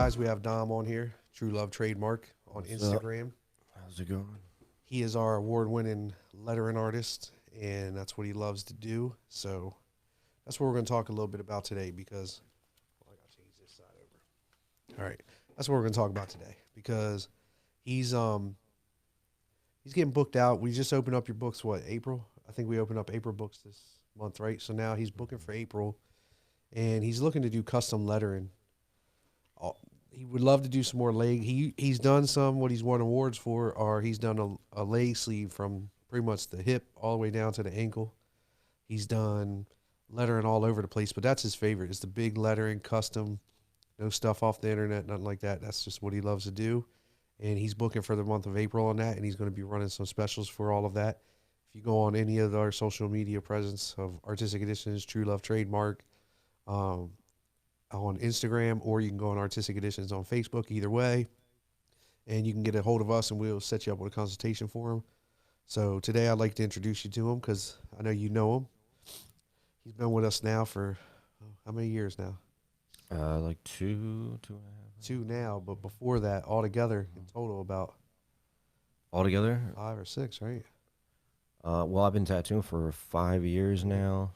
guys, we have Dom on here, True Love Trademark on What's up? Instagram. How's it going? He is our award-winning lettering artist, and that's what he loves to do. So that's what we're going to talk a little bit about today because well, I got to change this side over. All right, that's what we're going to talk about today because he's he's getting booked out. We just opened up your books. What, April? I think we opened up April books this month, right? So now he's booking for April, and he's looking to do custom lettering. He would love to do some more leg. He's done some what he's won awards for, or he's done a leg sleeve from pretty much the hip all the way down to the ankle. He's done lettering all over the place, but that's his favorite. It's the big lettering, custom, no stuff off the internet, nothing like that. That's just what he loves to do, and he's booking for the month of April on that, and he's going to be running some specials for all of that. If you go on any of our social media presence of Artistic Editions, True Love Trademark, um, on Instagram, or you can go on Artistic Editions on Facebook, either way, and you can get a hold of us and we'll set you up with a consultation for him. So today I'd like to introduce you to him because I know him. He's been with us now for how many years now? Like two and a half. Two now, but before that, altogether in total about Altogether? 5 or 6, right? Well, I've been tattooing for 5 years now.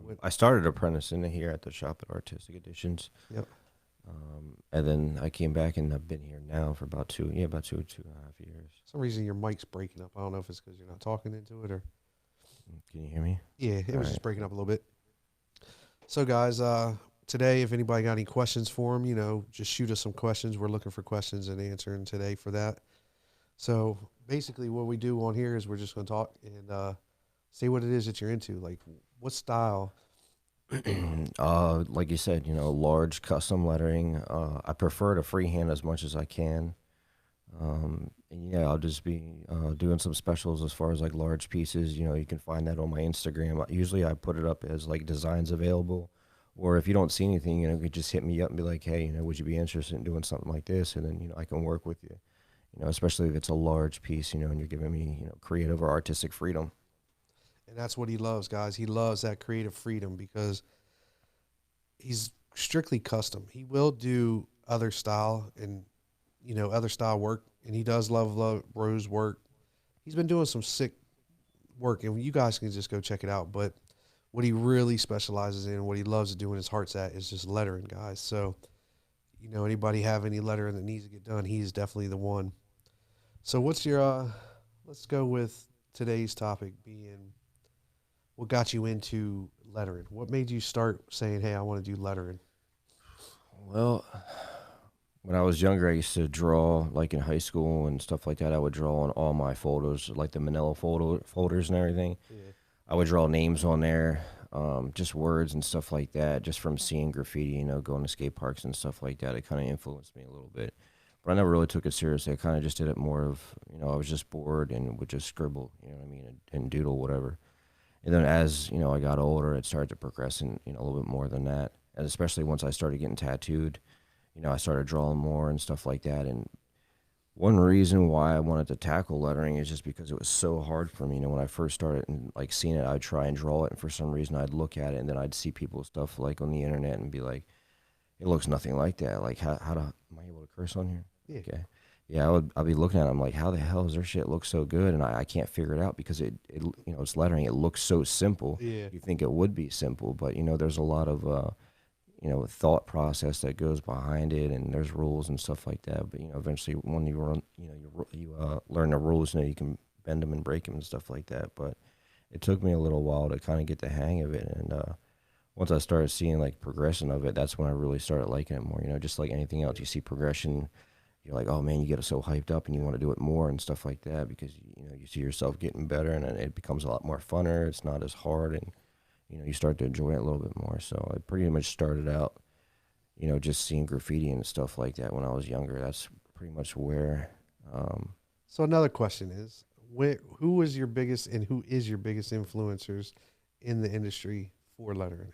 Went- I started apprenticing here at the shop at Artistic Editions. Yep. And then I came back and I've been here now for about two and a half years. For some reason your mic's breaking up. I don't know if it's because you're not talking into it or Can you hear me? yeah, it was All just right. breaking up a little bit. So guys, today if anybody got any questions for him, just shoot us some questions. We're looking for questions and answering today for that. So basically what we do on here is we're just going to talk and say what it is that you're into. Like what style? Like you said, large custom lettering. I prefer to freehand as much as I can. And yeah, I'll just be doing some specials as far as like large pieces. You can find that on my Instagram. Usually I put it up as like designs available. Or if you don't see anything, you could just hit me up and be like, hey, would you be interested in doing something like this? And then, I can work with you, especially if it's a large piece, and you're giving me, creative or artistic freedom. And that's what he loves, guys. He loves that creative freedom because he's strictly custom. He will do other style and other style work, and he does love Rose work. He's been doing some sick work, and you guys can just go check it out. But what he really specializes in, what he loves to do when his heart's at, is just lettering, guys. So, anybody have any lettering that needs to get done, he's definitely the one. So, what's your? Let's go with today's topic being, what got you into lettering? What made you start saying, "Hey, I want to do lettering"? Well, when I was younger, I used to draw like in high school and stuff like that. I would draw on all my photos, like the manila folders and everything. Yeah. I would draw names on there, just words and stuff like that, just from seeing graffiti, going to skate parks and stuff like that. It kind of influenced me a little bit. But I never really took it seriously. I kind of just did it more of, I was just bored and would just scribble, you know what I mean, and doodle, whatever. And then as, I got older, it started to progress and, a little bit more than that. And especially once I started getting tattooed, I started drawing more and stuff like that. And one reason why I wanted to tackle lettering is just because it was so hard for me. When I first started and like seeing it, I'd try and draw it, and for some reason I'd look at it and then I'd see people's stuff like on the internet and be like, it looks nothing like that. Like am I able to curse on here? Yeah. Okay. Yeah, I'll be looking at it. I'm like, how the hell does their shit look so good? And I can't figure it out because it's lettering. It looks so simple. Yeah. You think it would be simple, but there's a lot of thought process that goes behind it, and there's rules and stuff like that. But eventually, when you run, you learn the rules, you can bend them and break them and stuff like that. But it took me a little while to kind of get the hang of it, and once I started seeing like progression of it, that's when I really started liking it more. Just like anything else, you see progression, you're like, oh man, you get so hyped up and you want to do it more and stuff like that because you see yourself getting better, and it becomes a lot more funner. It's not as hard, and you start to enjoy it a little bit more. So I pretty much started out, just seeing graffiti and stuff like that when I was younger. That's pretty much where. So another question is, who was your biggest and who is your biggest influencers in the industry for lettering?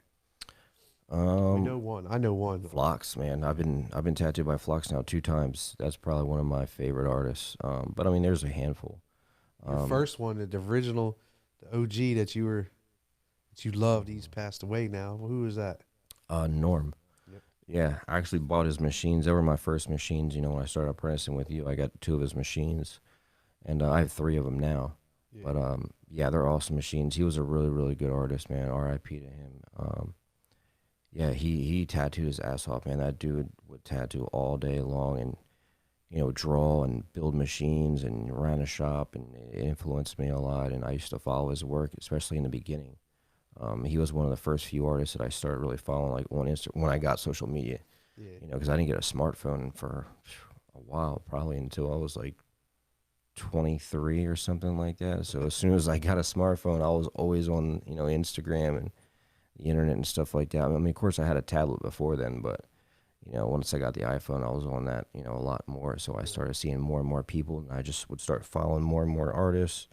We know one. I know one. Flox, man. I've been tattooed by Flox now 2 times. That's probably one of my favorite artists. But I mean, there's a handful. Your first one, the original, the OG that you loved, he's passed away now. Who is that? Norm. Yep. Yeah, I actually bought his machines. They were my first machines. When I started apprenticing with you, I got two of his machines, and I have three of them now. Yeah. But yeah, they're awesome machines. He was a really, really good artist, man. R.I.P. to him. Yeah, he tattooed his ass off, man. That dude would tattoo all day long, and draw and build machines, and ran a shop, and it influenced me a lot. And I used to follow his work, especially in the beginning. He was one of the first few artists that I started really following, like on Insta when I got social media. Yeah. Because I didn't get a smartphone for a while, probably until I was like 23 or something like that. So as soon as I got a smartphone, I was always on, Instagram and the internet and stuff like that. I mean, of course, I had a tablet before then, but once I got the iPhone, I was on that, a lot more. So I started seeing more and more people, and I just would start following more and more artists.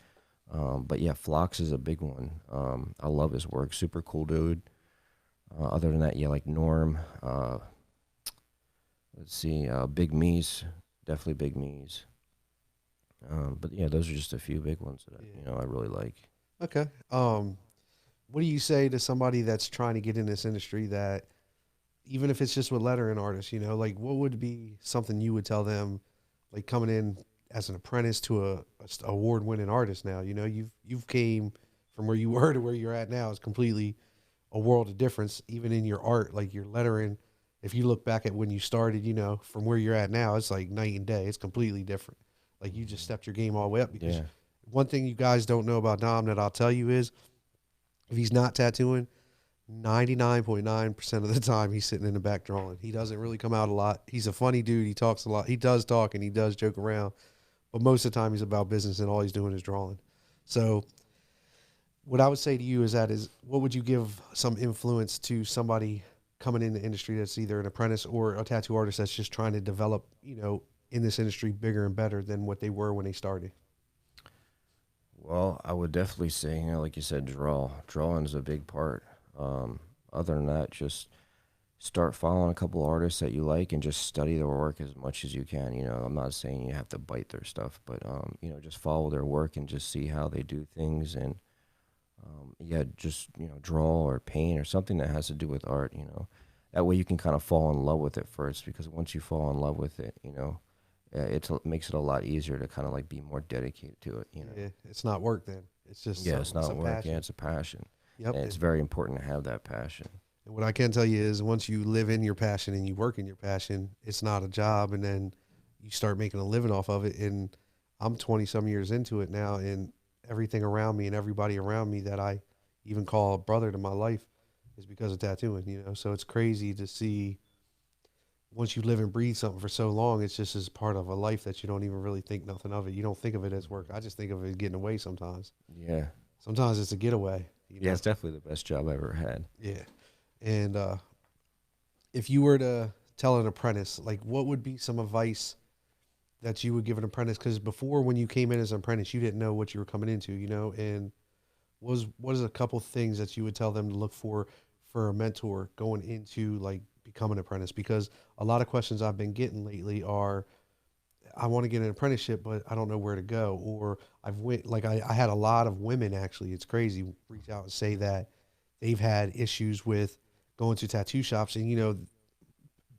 But yeah, Phlox is a big one. I love his work. Super cool dude. Other than that, yeah, like Norm. Let's see, Big Me's, definitely Big Me's. But yeah, those are just a few big ones that Yeah. I really like. Okay. What do you say to somebody that's trying to get in this industry that even if it's just with lettering artists, like what would be something you would tell them, like coming in as an apprentice to a award winning artist now? You've came from where you were to where you're at now is completely a world of difference, even in your art, like your lettering. If you look back at when you started, from where you're at now, it's like night and day. It's completely different. Like you just stepped your game all the way up because Yeah, one thing you guys don't know about Dom that I'll tell you is if he's not tattooing, 99.9% of the time he's sitting in the back drawing. He doesn't really come out a lot. He's a funny dude. He talks a lot. He does talk and he does joke around, but most of the time he's about business and all he's doing is drawing. So what I would say to you is what would you give some influence to somebody coming in the industry that's either an apprentice or a tattoo artist that's just trying to develop, in this industry bigger and better than what they were when they started? well, I would definitely say, like you said, drawing is a big part. Um, Other than that, just start following a couple artists that you like and just study their work as much as you can. I'm not saying you have to bite their stuff, but just follow their work and just see how they do things. And yeah, just draw or paint or something that has to do with art. That way you can kind of fall in love with it first, because once you fall in love with it, it makes it a lot easier to kind of like be more dedicated to it. Yeah, it's not work then. It's just Yeah, it's something. It's not a work. Yeah, passion. it's a passion, Yep. and it's very important to have that passion. And what I can tell you is once you live in your passion and you work in your passion, it's not a job. And then you start making a living off of it. And I'm 20 some years into it now. And everything around me and everybody around me that I even call a brother to my life is because of tattooing. So it's crazy to see once you live and breathe something for so long, it's just as part of a life that you don't even really think nothing of it. You don't think of it as work. I just think of it as getting away sometimes. Yeah, Sometimes it's a getaway, yeah, it's definitely the best job I ever had. Yeah. And if you were to tell an apprentice, like what would be some advice that you would give an apprentice? Because before, when you came in as an apprentice, you didn't know what you were coming into, and what is a couple things that you would tell them to look for a mentor going into like becoming an apprentice? Because a lot of questions I've been getting lately are, I want to get an apprenticeship, but I don't know where to go. Or I had a lot of women actually, it's crazy, reach out and say that they've had issues with going to tattoo shops, and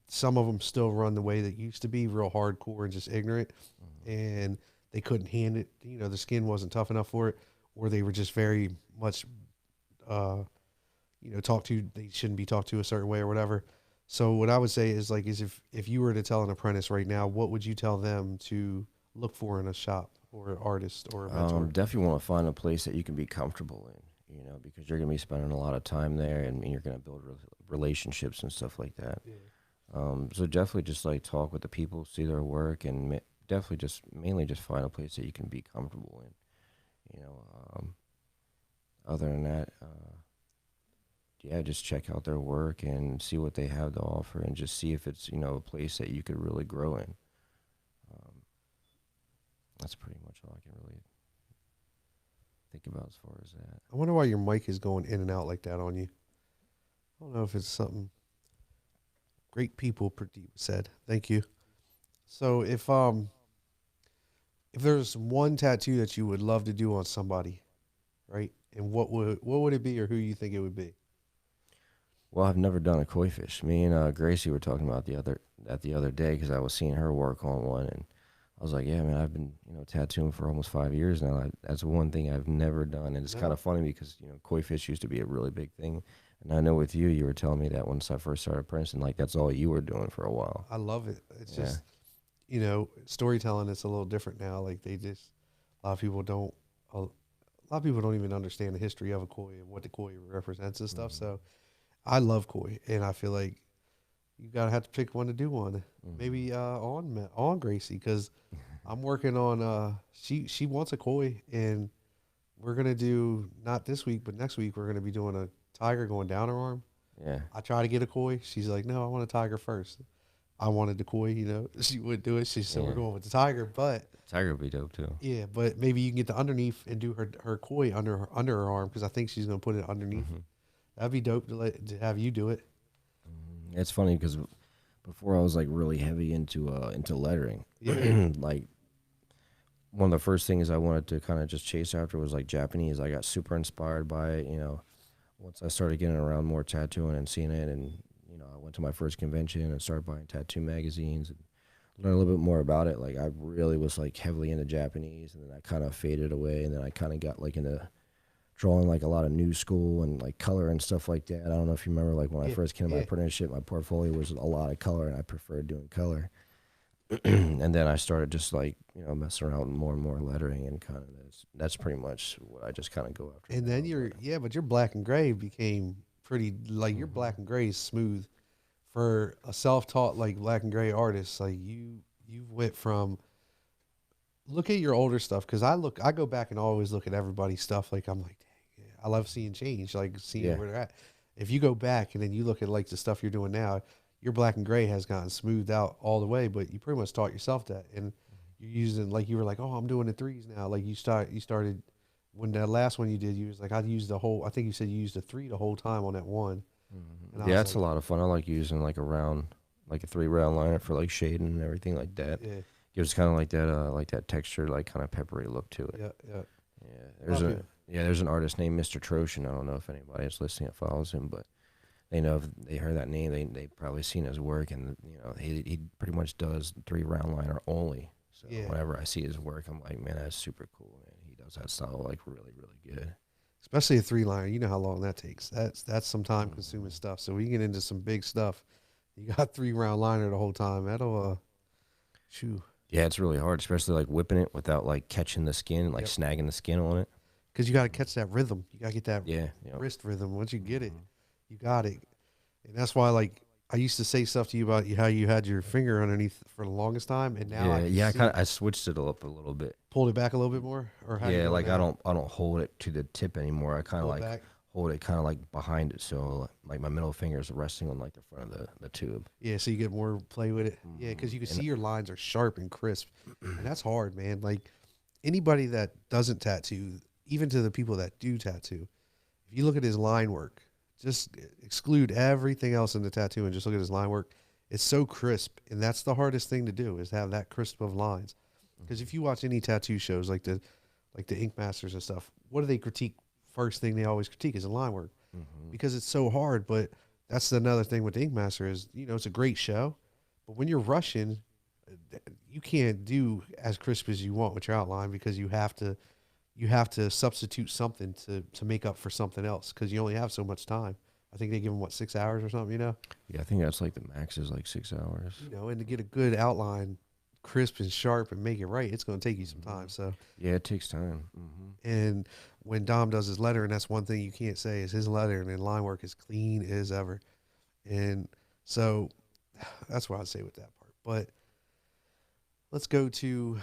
some of them still run the way that used to be, real hardcore and just ignorant, and they couldn't hand it. The skin wasn't tough enough for it, or they were just very much, uh, talked to. They shouldn't be talked to a certain way or whatever. So what I would say is if you were to tell an apprentice right now, what would you tell them to look for in a shop or an artist or a mentor? Definitely want to find a place that you can be comfortable in, because you're going to be spending a lot of time there, and you're going to build relationships and stuff like that. Yeah. So definitely just like talk with the people, see their work, and definitely just mainly just find a place that you can be comfortable in. Other than that, yeah, just check out their work and see what they have to offer, and just see if it's a place that you could really grow in. Um, that's pretty much all I can really think about as far as that. I wonder why your mic is going in and out like that on you. I don't know if it's something. Great people, Pradeep said. Thank you. So if there's one tattoo that you would love to do on somebody, right? And what would it be, or who you think it would be? Well, I've never done a koi fish. Me and Gracie were talking about the other day because I was seeing her work on one, and I was like, "Yeah, man, I've been tattooing for almost 5 years now. That's one thing I've never done." And it's kind No, of funny because koi fish used to be a really big thing, and I know with you, you were telling me that once I first started Princeton, like that's all you were doing for a while. I love it. It's Yeah. just storytelling. It's a little different now. Like they just a lot of people don't. A lot of people don't even understand the history of a koi and what the koi represents and stuff. Hmm. So I love koi, and I feel like you gotta have to pick one to do one. Hmm. Maybe on Gracie because I'm working on she wants a koi and we're gonna do not this week but next week we're gonna be doing a tiger going down her arm. Yeah. I try to get a koi. She's like, no, I want a tiger first. I wanted the koi, she wouldn't do it. She said we're Yeah. going with the tiger, but Tiger would be dope too. yeah, but maybe you can get the underneath and do her koi under her arm because I think she's gonna put it underneath. Hmm. That'd be dope to have you do it. It's funny because before I was like really heavy into lettering, Yeah, like one of the first things I wanted to kind of just chase after was like Japanese. I got super inspired by it, once I started getting around more tattooing and seeing it, and I went to my first convention and started buying tattoo magazines and learn a little bit more about it. Like I really was like heavily into Japanese, and then I kind of faded away, and then I kind of got like into drawing like a lot of new school and like color and stuff like that. I don't know if you remember like when I yeah, first came to my yeah. apprenticeship, my portfolio was a lot of color, and I preferred doing color. And then I started just like messing around with more and more lettering, and kind of that's pretty much what I just kind of go after And then now. But but your black and gray became pretty like your hmm black and gray is smooth for a self-taught like black and gray artist. Like you went from look at your older stuff because I go back and always look at everybody's stuff. Like I'm like, dang, yeah, I love seeing change, like seeing yeah, where they're at. If you go back and then you look at like the stuff you're doing now, your black and gray has gotten smoothed out all the way. But you pretty much taught yourself that, and you're using like you were like, oh, I'm doing the threes now. Like you started when that last one you did, you was like, I used the whole. I think you said you used the three the whole time on that one, and I yeah, was it's a like, lot of fun. I like using like a round, like a 3 round liner for like shading and everything like that. yeah, Gives kind of like that texture, like kind of peppery look to it. yeah, yeah. Yeah, A lot of people, there's an artist named Mr. Troshin. I don't know if anybody is listening that follows him, but they know if they heard that name, they probably seen his work, and he pretty much does 3 round liner only. So yeah. whenever I see his work, I'm like, man, that's super cool, man. He does that style like really really good. Especially a three liner. You know how long that takes. That's some time consuming Hmm. stuff. So we get into some big stuff. You got 3 round liner the whole time. That'll shoo. Yeah, it's really hard, especially like whipping it without like catching the skin, like Yep. snagging the skin on it. Because you got to catch that rhythm. You got to get that Yeah, yeah. wrist rhythm. Once you get it, Hmm. you got it. And that's why like I used to say stuff to you about how you had your finger underneath for the longest time, and now I Yeah, can yeah. see I switched it up a little bit. pulled it back a little bit more. Or how do you Yeah, do it like now? I don't hold it to the tip anymore. I kind of Pull it like back. hold it kind of like behind it, so like my middle finger is resting on like the front of the tube. Yeah, so you get more play with it. Yeah, because you can And see your lines are sharp and crisp, and that's hard, man. Like anybody that doesn't tattoo, even to the people that do tattoo, if you look at his line work, just exclude everything else in the tattoo and just look at his line work. It's so crisp, and that's the hardest thing to do is have that crisp of lines. Because if you watch any tattoo shows like the Ink Masters and stuff, what do they critique? First thing they always critique is the line work hmm because it's so hard. But that's another thing with the Ink Master is it's a great show, but when you're rushing, you can't do as crisp as you want with your outline because you have to substitute something to make up for something else because you only have so much time. I think they give them 6 hours or something, yeah, I think that's like the max is like 6 hours. and to get a good outline, crisp and sharp, and make it right, it's going to take you some Hmm. time. So, Yeah, it takes time. Hmm. and when Dom does his letter, and that's one thing you can't say is his letter and line work is clean as ever, and so that's what I'd say with that part. But let's go to.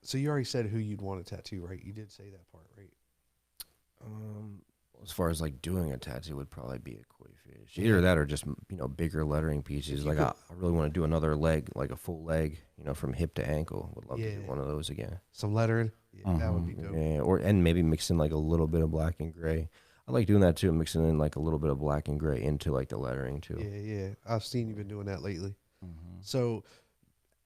So you already said who you'd want to tattoo, right? You did say that part, right? Um, as far as like doing a tattoo would probably be a koi fish. Yeah. Either that or just bigger lettering If pieces. you Like could, I really want to do another leg, like a full leg, from hip to ankle. Would love to do yeah, one of those again. some lettering, yeah, that would be dope. Yeah, and maybe mix in like a little bit of black and gray. I like doing that too, mixing in like a little bit of black and gray into like the lettering too. Yeah, yeah. I've seen you been doing that lately. Hmm. So,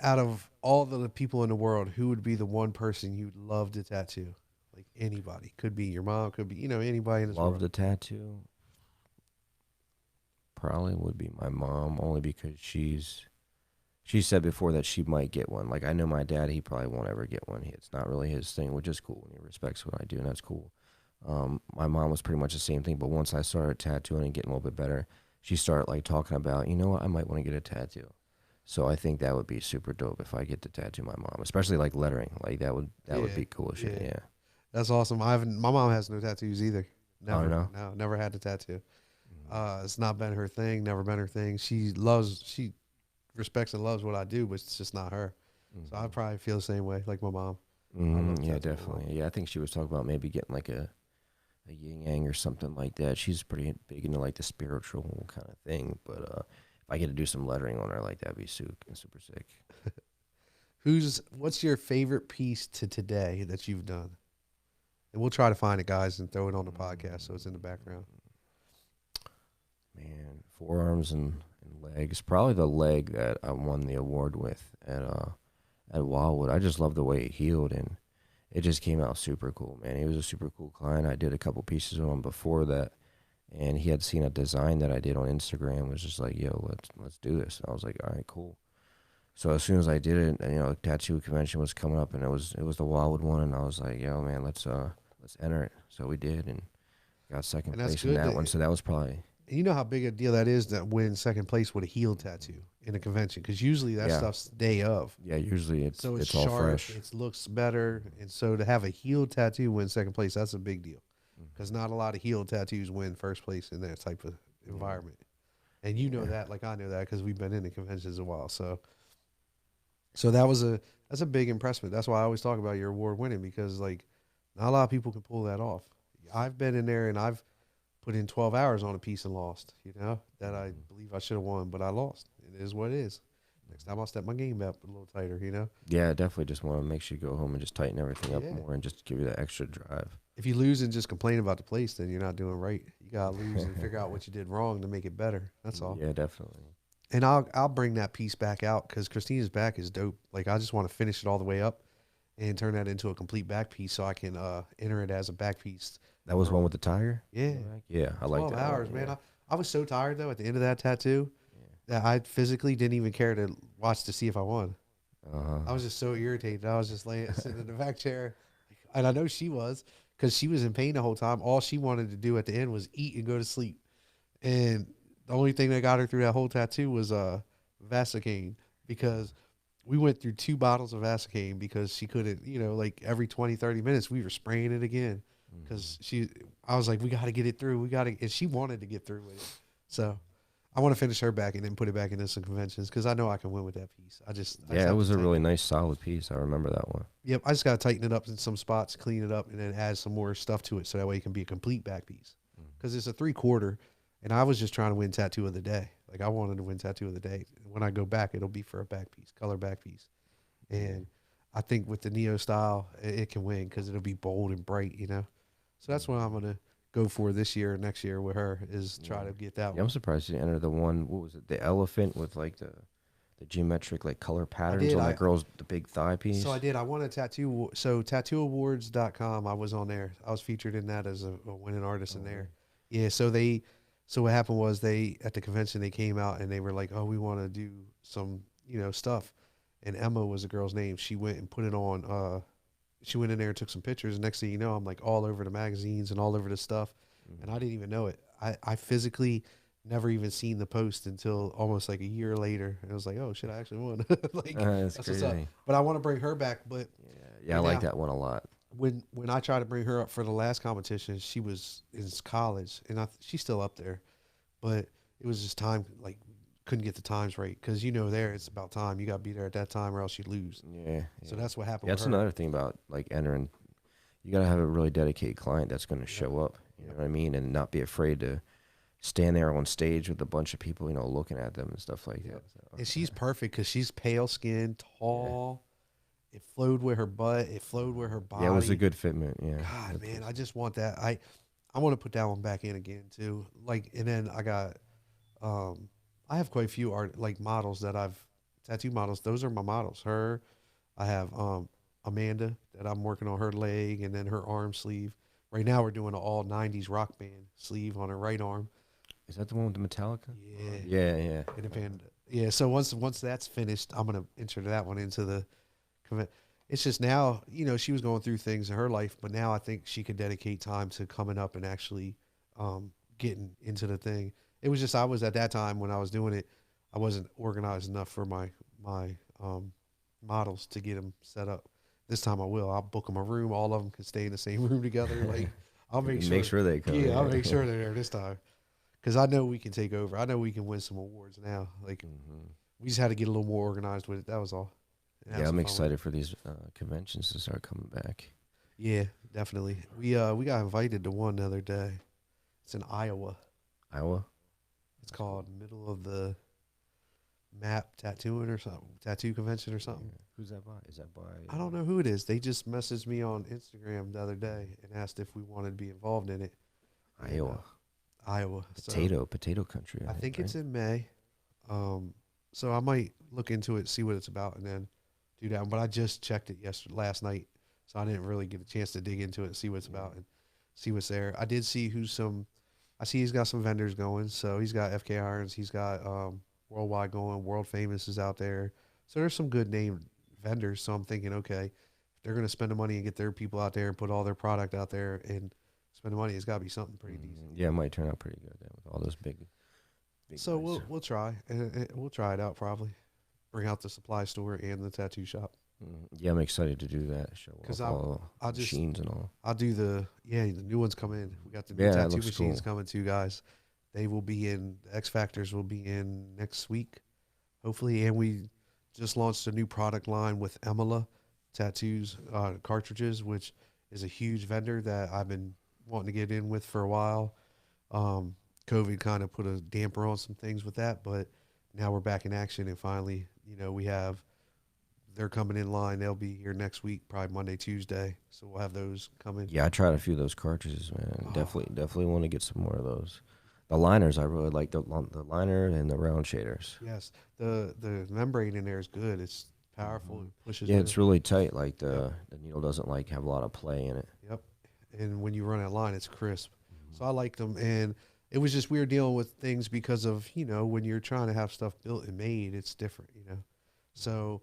out of all the people in the world, who would be the one person you'd love to tattoo? Like anybody, could be your mom, could be anybody in this Love world. the tattoo. probably would be my mom, only because she said before that she might get one. Like I know my dad, he probably won't ever get one. It's not really his thing, which is cool, and he respects what I do, and that's cool. My mom was pretty much the same thing, but once I started tattooing and getting a little bit better, she started like talking about, you know what, I might want to get a tattoo. So I think that would be super dope if I get to tattoo my mom, especially like lettering. Like that would Yeah, be cool as shit. yeah. Yeah. That's awesome. I haven't. My mom has no tattoos either. Oh Never. no. No, never had a tattoo. Mhm. It's not been her thing. Never been her thing. She respects and loves what I do, but it's just not her. So I Mhm. probably feel the same way, like my mom. I love Mhm. to Yeah, tattoo my mom. definitely. Yeah, I think she was talking about maybe getting like a yin yang or something like that. She's pretty big into like the spiritual kind of thing. But if I get to do some lettering on her, like that'd be super sick. What's your favorite piece to today that you've done? And we'll try to find it, guys, and throw it on the podcast so it's in the background. Man, forearms and legs. Probably the leg that I won the award with at Wildwood. I just love the way it healed, and it just came out super cool, man. He was a super cool client. I did a couple pieces of him before that, and he had seen a design that I did on Instagram. Was just like, yo, let's do this. And I was like, all right, cool. So as soon as I did it, tattoo convention was coming up, and it was the Wildwood one, and I was like, yo, man, let's enter it. So we did, and got second And that's place in good. that one. So that was probably And you know how big a deal that is to win second place with a heel tattoo in a convention, because usually that yeah. stuff's day of. Yeah, usually So it's it's all sharp, fresh. it looks better, and so to have a heel tattoo win second place, that's a big deal, because Mhm. not a lot of heel tattoos win first place in that type of Yeah, environment. And you know yeah, that, like I know that, because we've been in the conventions a while. So that's a big impressment. That's why I always talk about your award winning, because like not a lot of people can pull that off. I've been in there and I've put in 12 hours on a piece and lost. That I mhm, believe I should have won, but I lost. It is what it is. Next time mhm. I'll step my game up a little tighter. Yeah, definitely just want to make sure you go home and just tighten everything up Yeah. more and just give you that extra drive. If you lose and just complain about the place, then you're not doing right. You gotta lose and figure out what you did wrong to make it better. That's all. Yeah, definitely. And I'll bring that piece back out, because Christina's back is dope. Like I just want to finish it all the way up and turn that into a complete back piece, so I can enter it as a back piece That was for one with the tiger yeah in the back? Yeah, I like 12 that one. hours, man. Yeah. I was so tired though at the end of that tattoo Yeah. that I physically didn't even care to watch to see if I won. Uh-huh. I was just so irritated. I was just sitting in the back chair, and I know she was, because she was in pain the whole time. All she wanted to do at the end was eat and go to sleep. And the only thing that got her through that whole tattoo was Vaseline, because we went through 2 bottles of Vaseline, because she couldn't, like every 20, 30 minutes we were spraying it again, Mhm. because I was like, we got to get it through. And she wanted to get through with it. So I want to finish her back and then put it back into some conventions, because I know I can win with that piece. I just Yeah, it have to was a tighten really it. nice solid piece. I remember that one. Yep, I just got to tighten it up in some spots, clean it up, and then add some more stuff to it, so that way it can be a complete back piece. Mhm. Because it's a 3/4, and I was just trying to win tattoo of the day. Like I wanted to win tattoo of the day. When I go back, it'll be for a back piece, color back piece. Yeah. And I think with the Neo style, it can win, because it'll be bold and bright. So that's what I'm Mhm. gonna go for this year, next year with her, is try Yeah. to get that Yeah, I'm one. surprised you entered the one. What was it? The elephant with like the geometric like color I patterns did. on that girl's the big thigh So I piece. did. I won a tattoo. So tattooawards.com, I was on there. I was featured in that as a winning artist in Oh, really? there. Yeah. So what happened was, at the convention, they came out and they were like, oh, we want to do some, stuff. And Emma was the girl's name. She went and put it on, she went in there and took some pictures. Next thing you know, I'm like all over the magazines and all over the stuff. And I Mhm. didn't even know it. I physically never even seen the post until almost like a year later. And I was like, oh shit, I actually won. Like, That's that's what's up. crazy. But I want to bring her back. But Yeah, yeah, I right like now, that one a lot. when I tried to bring her up for the last competition, she was in college, and she's still up there. But it was just time, like couldn't get the times right, because there it's about time. You got to be there at that time, or else you lose. Yeah, So yeah. that's what happened Yeah, with that's her. another thing about like entering. You gotta have a really dedicated client that's gonna Yep. show up. You know Yep. what I mean, and not be afraid to stand there on stage with a bunch of people, looking at them and stuff like Yep. that. So, And she's perfect, because she's pale skinned, yeah. tall. It flowed with her butt. It flowed with her Yeah, it was a body. good fitment. Yeah, God, good man, I placement. just want that. I want to put that one back in again too. Like, and then um, I have quite a few models that I've tattoo models. Those are my models. Her, I have Amanda, that I'm working on her leg and then her arm sleeve. Right now we're doing an all '90s rock band sleeve on her right arm. Is that the one with the Metallica? Yeah. Yeah, yeah. In a band. Yeah. So once that's finished, I'm gonna enter that one into the. It's just now, she was going through things in her life, but now I think she could dedicate time to coming up and actually getting into the thing. It was just I was at that time when I was doing it, I wasn't organized enough for my models to get them set up. This time I will. I'll book them a room. All of them can stay in the same room together. Like I'll make sure. Make sure they come. Yeah, I'll make sure they're there this time because I know we can take over. I know we can win some awards now. Like we just had to get a little more organized with it. That was all. Yeah, I'm excited for these conventions to start coming back. Yeah, definitely. We got invited to one the other day. It's in Iowa. Iowa? It's called Middle of the Map Tattooing or something. Tattoo convention or something. Yeah. Who's that by? Is that by? I don't know who it is. They just messaged me on Instagram the other day and asked if we wanted to be involved in it. Iowa. Iowa. Potato country. I think right? it's in May. So I might look into it, see what it's about, and then do that. But I just checked it last night, so I didn't really get a chance to dig into it and see what it's about and see what's there. I did see I see he's got some vendors going. So he's got FK Irons, he's got Worldwide going, World Famous is out there. So there's some good name vendors. So I'm thinking, okay, if they're going to spend the money and get their people out there and put all their product out there and spend the money, it's got to be something pretty decent. Yeah, it might turn out pretty good then with all those big so guys. we'll try, and we'll try it out probably. Bring out the supply store and the tattoo shop. Yeah, I'm excited to do that. Show off all machines and all. I'll do the new ones come in. We got the new tattoo machines coming too, guys. They will be in. The X Factors will be in next week, hopefully. And we just launched a new product line with Emila Tattoos cartridges, which is a huge vendor that I've been wanting to get in with for a while. COVID kind of put a damper on some things with that, but now we're back in action, and finally, they're coming in line. They'll be here next week, probably Monday, Tuesday. So we'll have those coming. Yeah, I tried a few of those cartridges, man. Definitely want to get some more of those. The liners, I really like the liner and the round shaders. Yes, the membrane in there is good. It's powerful. It pushes. Yeah, it's really tight. Like the needle doesn't have a lot of play in it. Yep, and when you run that line, it's crisp. So I like them, and it was just weird dealing with things because of when you're trying to have stuff built and made, it's different. So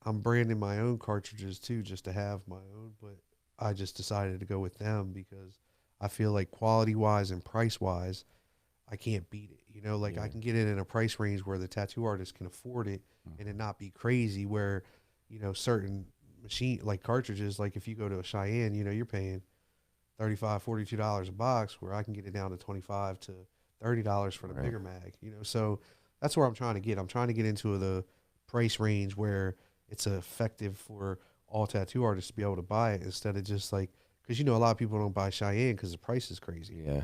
I'm branding my own cartridges too, just to have my own. But I just decided to go with them because I feel like quality wise and price wise, I can't beat it. I can get it in a price range where the tattoo artist can afford it and it not be crazy where, certain machine like cartridges, like if you go to a Cheyenne, you're paying $35, $42 a box, where I can get it down to $25 to $30 for the bigger mag, so that's where I'm trying to get. I'm trying to get into the price range where it's effective for all tattoo artists to be able to buy it instead of just because a lot of people don't buy Cheyenne because the price is crazy. Yeah.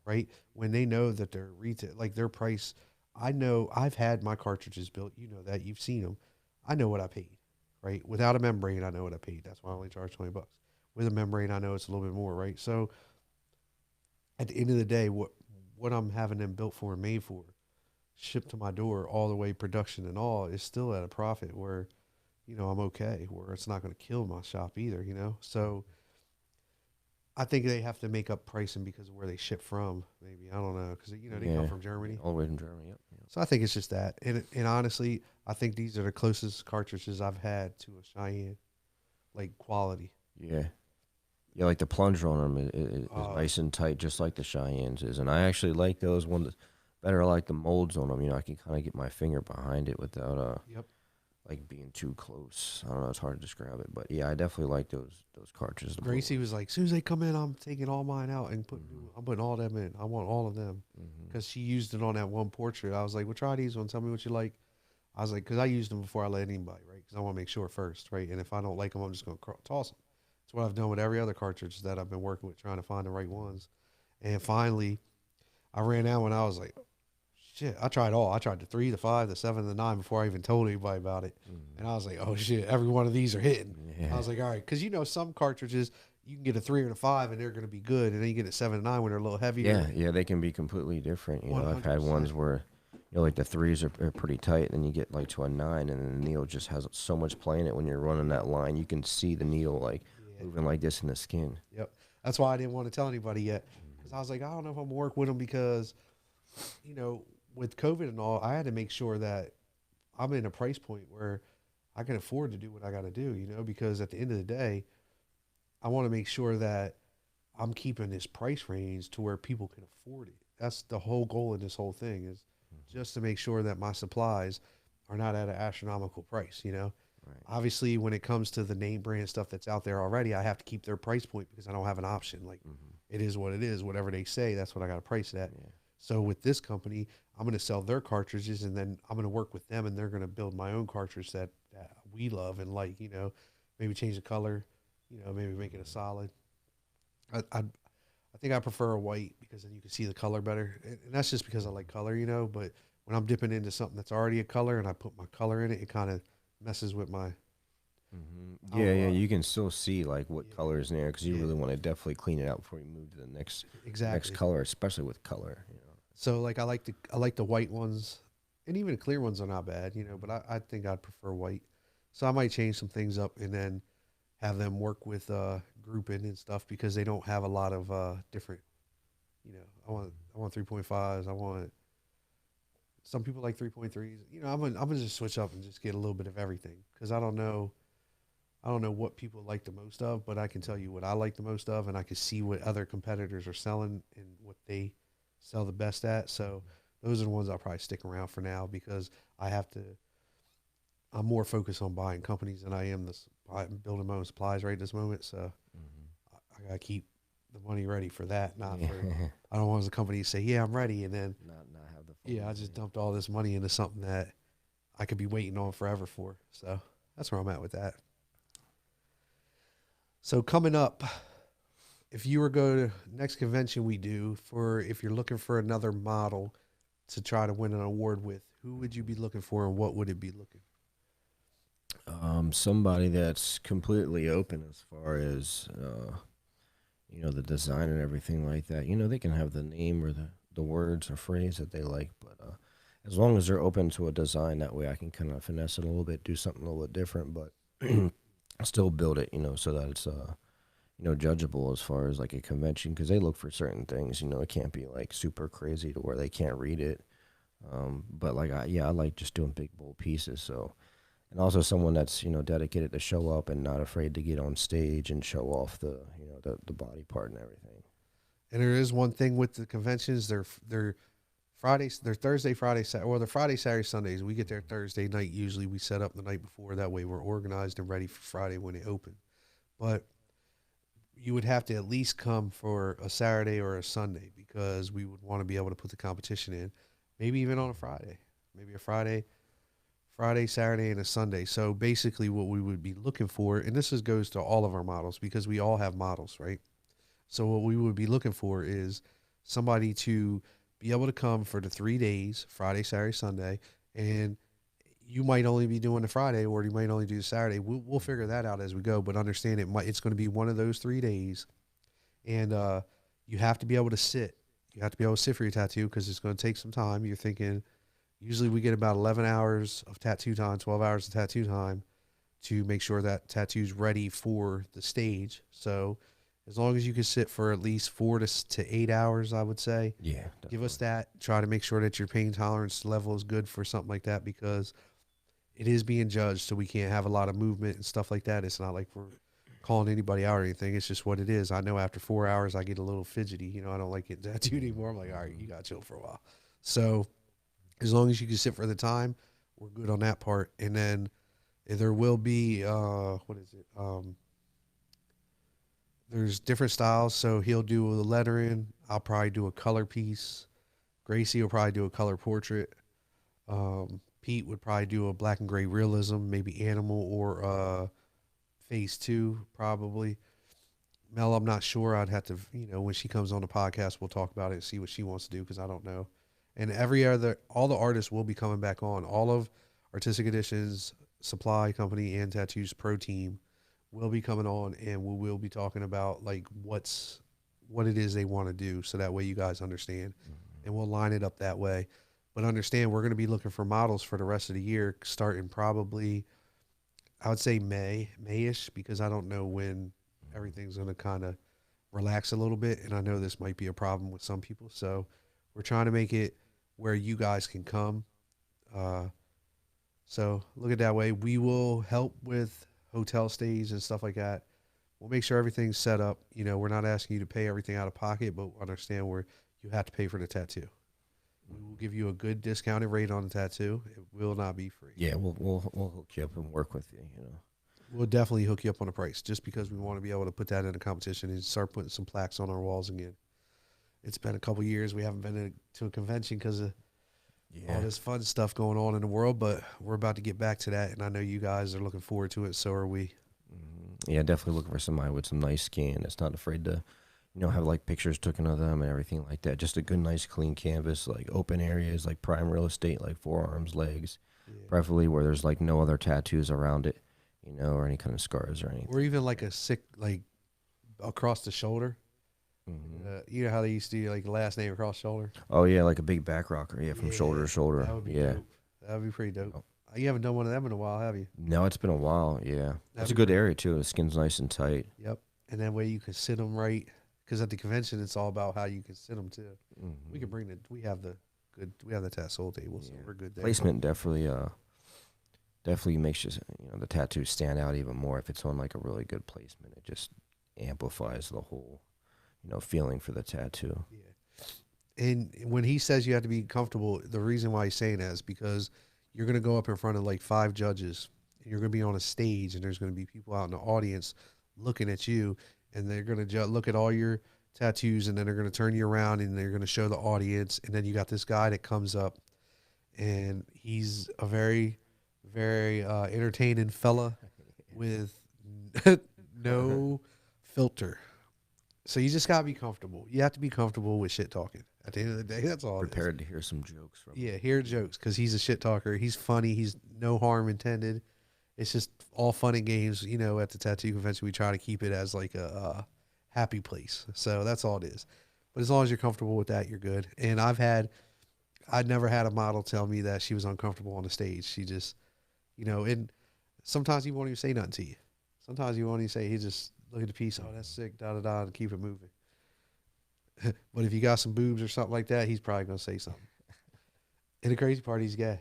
Right? When they know that their retail, their price, I know I've had my cartridges built. That you've seen them. I know what I paid. Right? Without a membrane, I know what I paid. That's why I only charge $20. With a membrane, I know it's a little bit more. Right? So at the end of the day, what I'm having them built for and made for, shipped to my door all the way production and all, is still at a profit where, I'm okay, where it's not going to kill my shop either, So I think they have to make up pricing because of where they ship from. Maybe, I don't know, because they come from Germany. All the way from Germany. Yep. So I think it's just that, and honestly, I think these are the closest cartridges I've had to a Cheyenne, quality. Yeah. Yeah, like the plunger on them is nice and tight, just like the Cheyennes is. And I actually like those ones better. I like the molds on them. I can kind of get my finger behind it without being too close. I don't know. It's hard to describe it. But, yeah, I definitely like those cartridges. Gracie was like, as soon as they come in, I'm taking all mine out and I'm putting all them in. I want all of them. Because she used it on that one portrait. I was like, well, try these ones. Tell me what you like. I was like, because I used them before I let anybody, right? Because I want to make sure first, right? And if I don't like them, I'm just going to toss them. That's what I've done with every other cartridge that I've been working with, trying to find the right ones. And finally, I ran out and I was like, shit, I tried all. I tried the 3, the 5, the 7, the 9 before I even told anybody about it. And I was like, oh, shit, every one of these are hitting. Yeah. I was like, all right. Because, some cartridges, you can get a 3 or a 5 and they're going to be good. And then you get a 7 and 9 when they're a little heavier. Yeah, they can be completely different. I've had ones where, like the 3s are pretty tight. And then you get to a 9 and then the needle just has so much play in it when you're running that line. You can see the needle moving like this in the skin. Yep. That's why I didn't want to tell anybody yet. Because I was like, I don't know if I'm going to work with them because you know, with COVID and all, I had to make sure that I'm in a price point where I can afford to do what I got to do, you know, because at the end of the day, I want to make sure that I'm keeping this price range to where people can afford it. That's the whole goal of this whole thing is just to make sure that my supplies are not at an astronomical price, you know. Right. Obviously, when it comes to the name brand stuff that's out there already, I have to keep their price point because I don't have an option. Like, Mm-hmm. it is what it is. Whatever they say, that's what I got to price it at. Yeah. So with this company, I'm going to sell their cartridges, and then I'm going to work with them, and they're going to build my own cartridge that we love and like. You know, maybe change the color. You know, maybe make it a solid. I think I prefer a white because then you can see the color better, and that's just because I like color. You know, but when I'm dipping into something that's already a color and I put my color in it, it kind of messes with my. I don't Yeah, know. yeah, you can still see like what Yeah, color is in there because you yeah, really want to definitely clean it out before you move to the next exactly. color, especially with color. You know. So like I like the white ones, and even the clear ones are not bad, you know. But I think I'd prefer white. So I might change some things up and then have them work with grouping and stuff because they don't have a lot of different. You know, I want 3.5s. I want some people like 3.3s. You know, I'm gonna just switch up and just get a little bit of everything because I don't know what people like the most of, but I can tell you what I like the most of, and I can see what other competitors are selling and what they sell the best at. So those are the ones I'll probably stick around for now because I have to. I'm more focused on buying companies than I am building my own supplies right this moment. So I gotta keep the money ready for that, not Yeah. for. I don't want the company to say, "Yeah, I'm ready," and then Not have the yeah, I funds. just dumped all this money into something that I could be waiting on forever for. So that's where I'm at with that. So coming up, if you were go to next convention we do for if you're looking for another model to try to win an award with, who would you be looking for and what would it be looking? Somebody that's completely open as far as the design and everything like that. You know, they can have the name or the words or phrase that they like, but as long as they're open to a design, that way I can kind of finesse it a little bit, do something a little bit different, but still build it, so that it's judgeable as far as like a convention because they look for certain things. It can't be like super crazy to where they can't read it. But like I like just doing big bold pieces. So and also someone that's dedicated to show up and not afraid to get on stage and show off the body part and everything. And there is one thing with the conventions, they're Fridays, they're Thursday, Friday, Saturday, or they're Friday, Saturday, Sundays. We get there Thursday night. Usually we set up the night before. That way we're organized and ready for Friday when they open. But you would have to at least come for a Saturday or a Sunday because we would want to be able to put the competition in. Maybe even on a Friday. Maybe a Friday, Saturday, and a Sunday. So basically, what we would be looking for, and goes to all of our models because we all have models, right? So what we would be looking for is somebody to be able to come for the 3 days, Friday, Saturday, Sunday, and you might only be doing the Friday or you might only do the Saturday. We'll figure that out as we go, but understand it's going to be one of those 3 days, and you have to be able to sit. You have to be able to sit for your tattoo because it's going to take some time. You're thinking usually we get about 11 hours of tattoo time, 12 hours of tattoo time to make sure that tattoo's ready for the stage. So as long as you can sit for at least 4 to 8 hours, I would say, Yeah, give us definitely. that. Try to make sure that your pain tolerance level is good for something like that because it is being judged. So we can't have a lot of movement and stuff like that. It's not like we're calling anybody out or anything. It's just what it is. I know after 4 hours, I get a little fidgety. You know, I don't like getting tattooed anymore. I'm like, all right, you got to chill for a while. So as long as you can sit for the time, we're good on that part. And then there will be what is it? There's different styles. So he'll do the lettering. I'll probably do a color piece. Gracie will probably do a color portrait. Pete would probably do a black and gray realism, maybe animal or phase two, probably. Mel, I'm not sure. I'd have to, when she comes on the podcast, we'll talk about it and see what she wants to do because I don't know. And all the artists will be coming back on. All of Artistic Editions, Supply Company, and Tattoos Pro Team will be coming on, and we will be talking about like what it is they want to do, so that way you guys understand, and we'll line it up that way. But understand, we're going to be looking for models for the rest of the year, starting probably, I would say Mayish, because I don't know when everything's going to kind of relax a little bit, and I know this might be a problem with some people. So we're trying to make it. where you guys can come. Uh, so look at it that way. We will help with hotel stays and stuff like that. We'll make sure everything's set up. You know, we're not asking you to pay everything out of pocket, but understand where you have to pay for the tattoo. We will give you a good discounted rate on the tattoo. It will not be free. Yeah, we'll hook you up and work with you. You know. We'll definitely hook you up on the price just because we want to be able to put that in a competition and start putting some plaques on our walls again. It's been a couple years. We haven't been to a convention because of all this fun stuff going on in the world, but we're about to get back to that, and I know you guys are looking forward to it. So are we. Yeah, definitely looking for somebody with some nice skin that's not afraid to, have like pictures taken of them and everything like that. Just a good, nice, clean canvas, like open areas, like prime real estate, like forearms, legs, preferably where there's like no other tattoos around it, or any kind of scars or anything. Or even like a sick, like across the shoulder. You know how they used to do like last name across shoulder? Oh, yeah, like a big back rocker, from shoulder to shoulder. That would be dope. That would be pretty dope. Oh. You haven't done one of them in a while, have you? No, it's been a while, yeah. That's a good area, too. The skin's nice and tight. Yep. And that way you can sit them right. Because at the convention, it's all about how you can sit them, too. We can bring we have the tassel table, so we're good there. Placement definitely makes the tattoo stand out even more. If it's on like a really good placement, it just amplifies the whole, feeling for the tattoo. Yeah. And when he says you have to be comfortable, the reason why he's saying that is because you're going to go up in front of like 5 judges. And you're going to be on a stage, and there's going to be people out in the audience looking at you, and they're going to look at all your tattoos, and then they're going to turn you around, and they're going to show the audience. And then you got this guy that comes up, and he's a very, very entertaining fella with no filter. So you just got to be comfortable. You have to be comfortable with shit talking. At the end of the day, that's all. Prepared to hear some jokes from him. Yeah, hear jokes because he's a shit talker. He's funny. He's no harm intended. It's just all fun and games. At the tattoo convention, we try to keep it as like a happy place. So that's all it is. But as long as you're comfortable with that, you're good. And I'd never had a model tell me that she was uncomfortable on the stage. She just, and sometimes he won't even say nothing to you. Sometimes he won't even say, he just look at the piece, oh, that's sick, da-da-da, and keep it moving. But if you got some boobs or something like that, he's probably going to say something. And the crazy part, he's gay.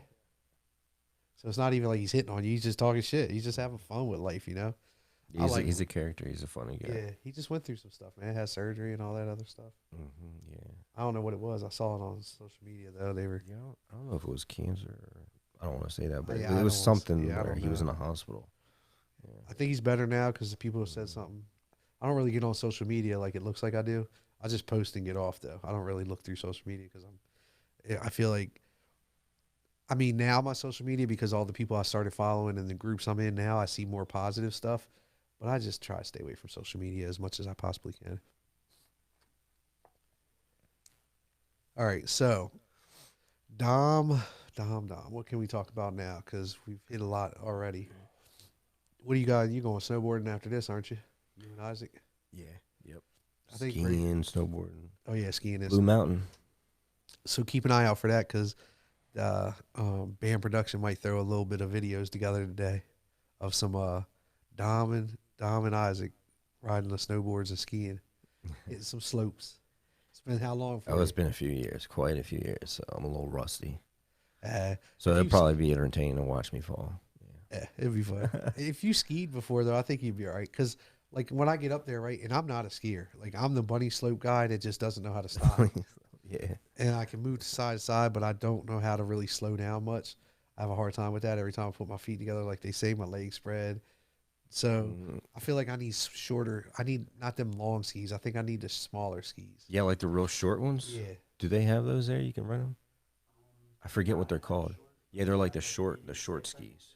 So it's not even like he's hitting on you. He's just talking shit. He's just having fun with life, He's a character. He's a funny guy. Yeah, he just went through some stuff, man. Had surgery and all that other stuff. Yeah. I don't know what it was. I saw it on social media, though. They were. I don't know if it was cancer. I don't want to say that, but Yeah, it was something where he know. was in the hospital. Yeah. I think he's better now because the people have said something. I don't really get on social media like it looks like I do. I just post and get off, though. I don't really look through social media because I feel like, now my social media, because all the people I started following and the groups I'm in now, I see more positive stuff. But I just try to stay away from social media as much as I possibly can. All right, so Dom, what can we talk about now? Because we've hit a lot already. What do you got? You going snowboarding after this, aren't you? You and Isaac? Yeah. Yep. I think skiing, snowboarding. Oh yeah, skiing is Blue Mountain. So keep an eye out for that because band production might throw a little bit of videos together today of some Dom and Isaac riding the snowboards and skiing, hitting some slopes. It's been how long for it's been a few years, quite a few years, so I'm a little rusty. So it'd probably be entertaining to watch me fall. Yeah, it'd be fun. If you skied before, though, I think you'd be all right. Because, like, when I get up there, right, and I'm not a skier. Like, I'm the bunny slope guy that just doesn't know how to stop. Yeah. And I can move to side to side, but I don't know how to really slow down much. I have a hard time with that. Every time I put my feet together, like they say, my legs spread. So I feel like I need shorter. I need not them long skis. I think I need the smaller skis. Yeah, like the real short ones? Yeah. Do they have those there? You can rent them? I forget what they're called. Yeah, they're like the short skis.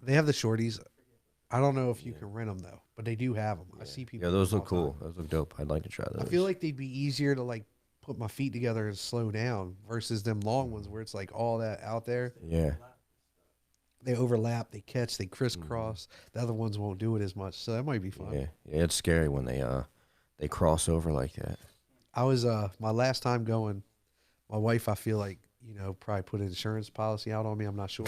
They have the shorties. I don't know if you can rent them, though, but they do have them. I see people. Yeah, those look cool. Those look dope. I'd like to try those. I feel like they'd be easier to, like, put my feet together and slow down versus them long ones where it's, like, all that out there. Yeah. They overlap, they catch, they crisscross. The other ones won't do it as much, so that might be fun. Yeah, it's scary when they cross over like that. I was my last time going, my wife, I feel like, probably put an insurance policy out on me. I'm not sure.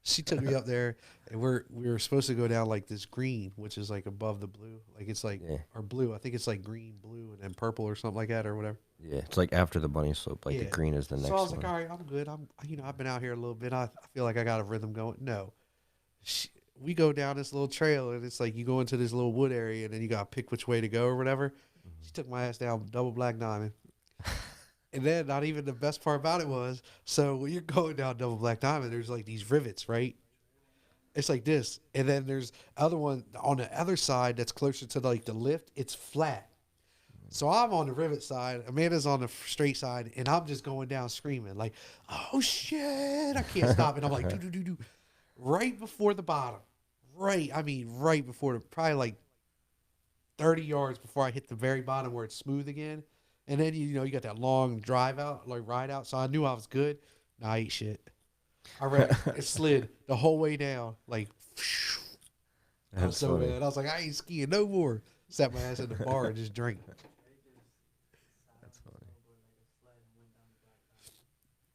She took me up there, and we were supposed to go down like this green, which is like above the blue, like it's like Yeah. or blue. I think it's like green, blue, and then purple or something like that or whatever. Yeah, it's like after the bunny slope. Like the Yeah. green is the So next I was one. like, all right, I'm good. I've been out here a little bit. I feel like I got a rhythm going. No, we go down this little trail, and it's like you go into this little wood area, and then you got to pick which way to go or whatever. She took my ass down double black diamond. And then, not even the best part about it was, so when you're going down double black diamond, there's like these rivets, right? It's like this, and then there's other one on the other side that's closer to like the lift. It's flat. So I'm on the rivet side. Amanda's on the straight side, and I'm just going down screaming like, "Oh shit! I can't stop!" And I'm like, "Do do do do," right before the bottom. Right, I mean, right before probably like 30 yards before I hit the very bottom where it's smooth again. And then you got that long drive out, like ride out. So I knew I was good. Nah, I ate shit. It slid the whole way down. Like, I was That's so funny. mad. I was like, I ain't skiing no more. Sat my ass in the bar and just drank. That's funny.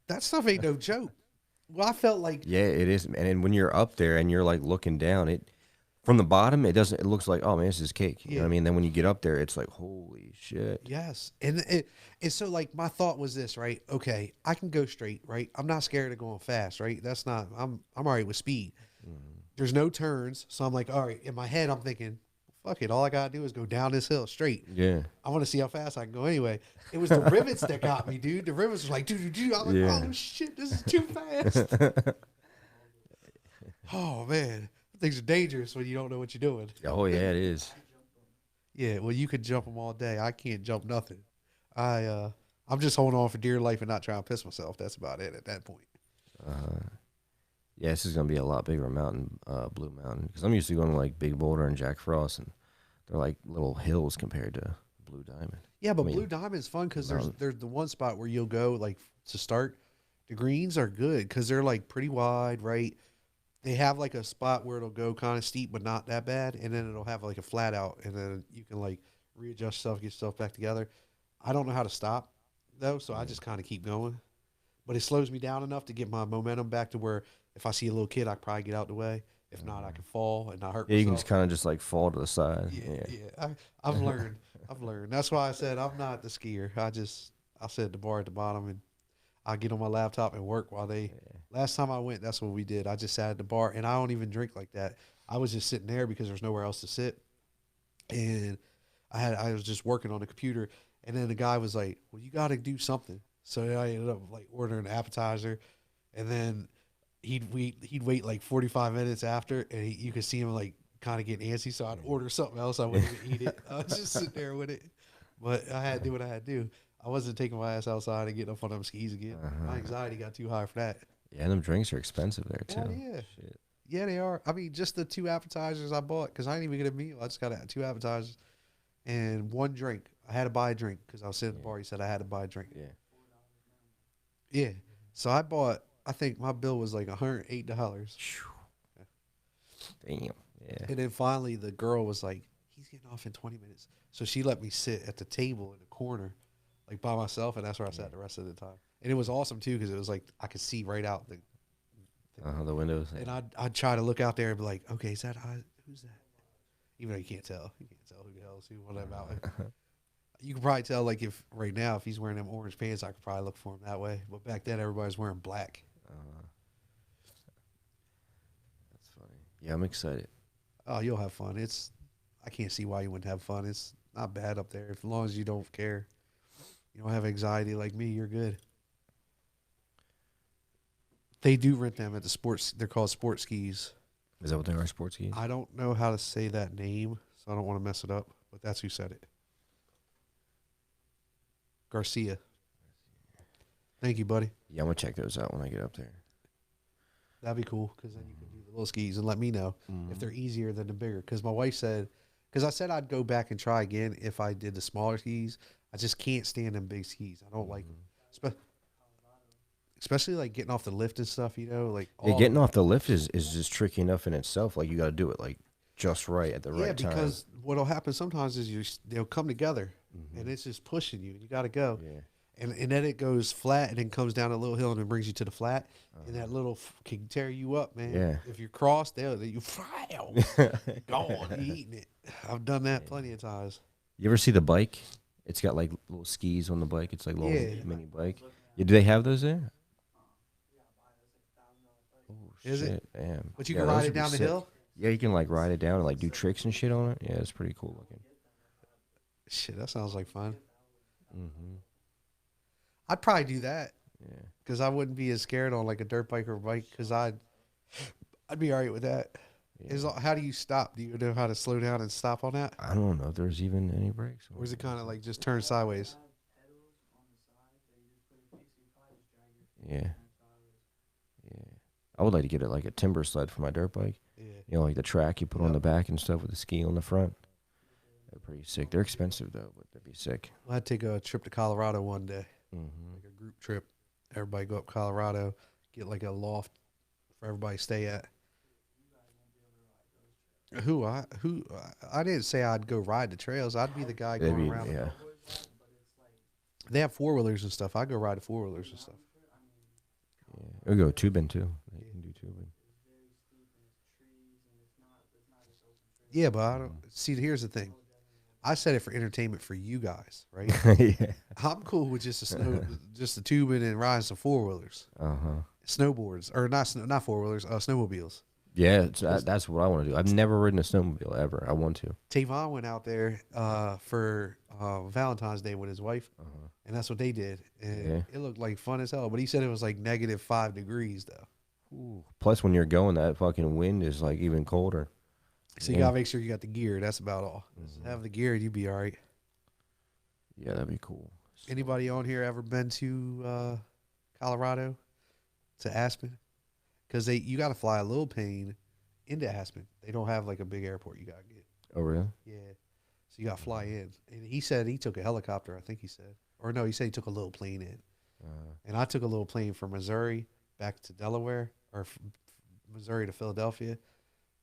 That stuff ain't no joke. Well, I felt like, Yeah, it is. And then when you're up there and you're like looking down, it from the bottom, it doesn't. It looks like, oh man, this is cake. You know what I Yeah. mean? Then when you get up there, it's like, holy shit. yes. And so like my thought was this, right? Okay, I can go straight, right? I'm not scared of going fast, right? That's not, I'm all right with speed. There's no turns. So I'm like, all right, in my head, I'm thinking, fuck it. All I got to do is go down this hill straight. Yeah. I want to see how fast I can go anyway. It was the rivets that got me, dude. The rivets was like, doo. I'm like, Yeah. oh shit, this is too fast. Oh man, things are dangerous when you don't know what you're doing. Oh yeah, it is. Yeah, well, you could jump them all day. I can't jump nothing. I'm just holding on for dear life and not trying to piss myself. That's about it at that point. Yeah, this is gonna be a lot bigger mountain, Blue Mountain, because I'm used to going to like Big Boulder and Jack Frost, and they're like little hills compared to Blue Diamond. Yeah, but I mean, Blue Diamond's fun because mountain. there's the one spot where you'll go like to start. The greens are good because they're like pretty wide, right? They have like a spot where it'll go kind of steep but not that bad, and then it'll have like a flat out, and then you can like readjust stuff, get stuff back together. I don't know how to stop though, so I just kind of keep going. But it slows me down enough to get my momentum back to where if I see a little kid, I can probably get out the way. If not, I can fall and not hurt Yeah, you can myself. just kind of just like fall to the side. Yeah, Yeah. yeah. I've learned. I've learned. That's why I said I'm not the skier. I sit at the bar at the bottom and I get on my laptop and work while they. Last time I went, that's what we did. I just sat at the bar and I don't even drink like that. I was just sitting there because there's nowhere else to sit, and I was just working on the computer. And then the guy was like, "Well, you got to do something." So I ended up like ordering an appetizer, and then he'd wait like 45 minutes after, and you could see him like kind of get antsy. So I'd order something else. I wouldn't even eat it. I was just sitting there with it, but I had to do what I had to do. I wasn't taking my ass outside and getting up on them skis again. My anxiety got too high for that. Yeah, and them drinks are expensive there too. Hell yeah. Shit. Yeah, they are. I mean, just the two appetizers I bought because I didn't even get a meal. I just got two appetizers and one drink. I had to buy a drink because I was sitting at the bar. He said I had to buy a drink. Yeah. Yeah. So I bought. I think my bill was like $108. Damn. Yeah. And then finally, the girl was like, "He's getting off in 20 minutes." So she let me sit at the table in the corner, like by myself, and that's where I sat the rest of the time. And it was awesome too because it was like I could see right out The windows. and I'd try to look out there and be like, "Okay, is that who's that?" Even though you can't tell who the hell is who on that mountain. You can probably tell like if right now if he's wearing them orange pants, I could probably look for him that way. But back then, everybody's wearing black. That's funny. Yeah, I'm excited. Oh, you'll have fun. I can't see why you wouldn't have fun. It's not bad up there. As long as you don't care. You don't have anxiety like me, you're good. They do rent them at the sports. They're called sports skis. Is that what they are, sports skis? I don't know how to say that name, so I don't want to mess it up. But that's who said it. Garcia. Thank you, buddy. Yeah, I'm gonna check those out when I get up there. That'd be cool because then you can do the little skis and let me know if they're easier than the bigger. Because my wife said, because I said I'd go back and try again if I did the smaller skis. I just can't stand them big skis. I don't like them. Especially like getting off the lift and stuff, like Yeah, getting off the lift is just tricky enough in itself. Like you got to do it like just right at the right time. Yeah, because what'll happen sometimes is they'll come together and it's just pushing you. You got to go. Yeah. and then it goes flat and then comes down a little hill and then brings you to the flat. And that little can tear you up, man. Yeah. If you're crossed there, then you gone. You eating it. I've done that plenty of times. You ever see the bike? It's got like little skis on the bike. It's like a little Yeah. mini bike. Yeah, do they have those there? Oh, Is shit. it? Damn. But you Yeah, can those ride would it be down the sick. hill. Yeah, you can like ride it down and like do tricks and shit on it. Yeah, it's pretty cool looking. Shit, that sounds like fun. Mm-hmm. I'd probably do that Yeah. because I wouldn't be as scared on like a dirt bike or bike because I'd be all right with that. Yeah. How do you stop? Do you know how to slow down and stop on that? I don't know if there's even any brakes. Or is it kind of like just turn sideways? Yeah. Yeah. I would like to get it like a timber sled for my dirt bike. Yeah. You know, like the track you put on the back and stuff with the ski on the front. They're pretty sick. They're expensive though, but they'd be sick. I'd take a trip to Colorado one day, Mm-hmm. like a group trip. Everybody go up Colorado, get like a loft for everybody to stay at. I didn't say I'd go ride the trails. I'd be the guy going around. Yeah. They have 4-wheelers and stuff. I go ride the 4-wheelers and stuff. Yeah. We go tubing too. You can do tubing. Yeah, but I don't see. Here's the thing. I said it for entertainment for you guys, right? Yeah. I'm cool with just the tubing and riding some 4-wheelers, snowboards, or not 4-wheelers, snowmobiles. Yeah, that's what I want to do. I've never ridden a snowmobile ever. I want to. Tavon went out there for Valentine's Day with his wife, and that's what they did. And it looked like fun as hell. But he said it was like -5 degrees though. Ooh. Plus, when you're going, that fucking wind is like even colder. So you gotta make sure you got the gear. That's about all. Have the gear, and you'd be all right. Yeah, that'd be cool. Anybody on here ever been to Colorado, to Aspen? Because you got to fly a little plane into Aspen. They don't have like a big airport you got to get. Oh, really? Yeah. So you got to fly in. And he said he took a helicopter, I think he said. Or no, he said he took a little plane in. And I took a little plane from Missouri back to Delaware, or Missouri to Philadelphia.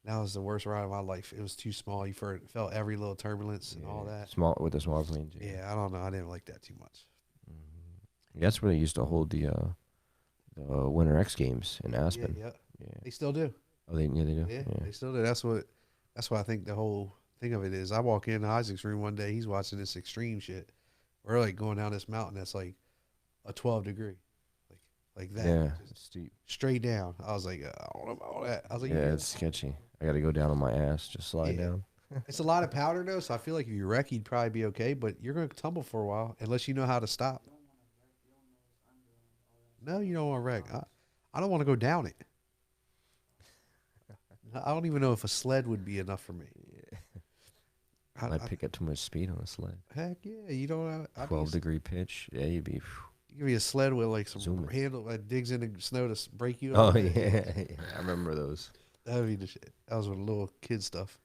That was the worst ride of my life. It was too small. You felt every little turbulence and all that. Small with the small planes. Yeah, I don't know. I didn't like that too much. That's where they used to hold the Winter X Games in Aspen. Yeah. They still do. Oh, they do. Yeah, they still do. That's what I think the whole thing of it is. I walk into Isaac's room one day. He's watching this extreme shit. We're like going down this mountain that's like a 12 degree, like that. Yeah, steep. Straight down. I was like, I don't know about all that. I was like, yeah, it's sketchy. I got to go down on my ass, just slide down. It's a lot of powder though, so I feel like if you wreck, you'd probably be okay. But you're gonna tumble for a while unless you know how to stop. No, you don't want to wreck. I don't want to go down it. I don't even know if a sled would be enough for me. I pick up too much speed on a sled. Heck yeah, you don't. 12-degree pitch. Yeah, you'd be. Give me a sled with like some Zooming. handle that digs in the snow to break you. Oh yeah, I remember those. That would be the shit. That was with little kid stuff.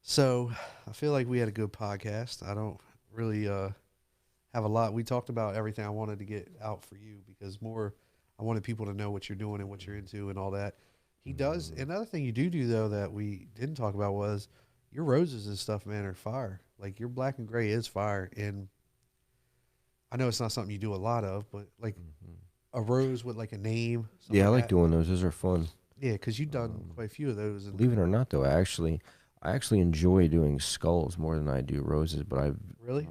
So I feel like we had a good podcast. I don't really have a lot. We talked about everything I wanted to get out for you because I wanted people to know what you're doing and what you're into and all that. He does. Another thing you do though that we didn't talk about was your roses and stuff, man, are fire. Like your black and gray is fire. And I know it's not something you do a lot of, but like a rose with like a name. Yeah, I like that. doing those. Those are fun. Yeah, because you've done quite a few of those. Believe it or not, though, I actually enjoy doing skulls more than I do roses, but I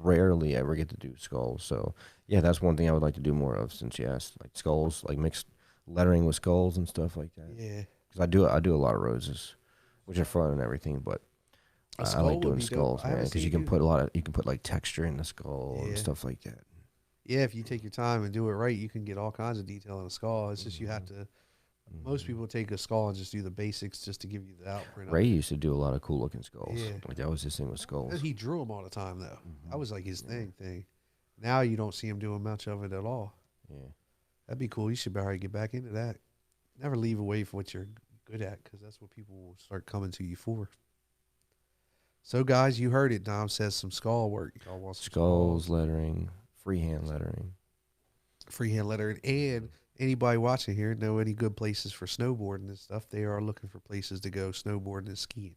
rarely ever get to do skulls. So yeah, that's one thing I would like to do more of since you asked, like skulls, like mixed lettering with skulls and stuff like that. Yeah, because I do a lot of roses, which are fun and everything, but I like doing skulls, man, because you can put like texture in the skull and stuff like that. Yeah, if you take your time and do it right, you can get all kinds of detail in a skull. It's just you have to. Most people take a skull and just do the basics just to give you the outprint. Ray used to do a lot of cool looking skulls. Yeah. Like that was his thing with skulls. He drew them all the time though. That was like his thing. Now you don't see him doing much of it at all. Yeah, that'd be cool. You should probably get back into that. Never leave away from what you're good at because that's what people will start coming to you for. So guys, you heard it. Dom says some skull work. Y'all want some skulls, lettering, freehand lettering. Freehand lettering. And anybody watching here know any good places for snowboarding and stuff, they are looking for places to go snowboarding and skiing.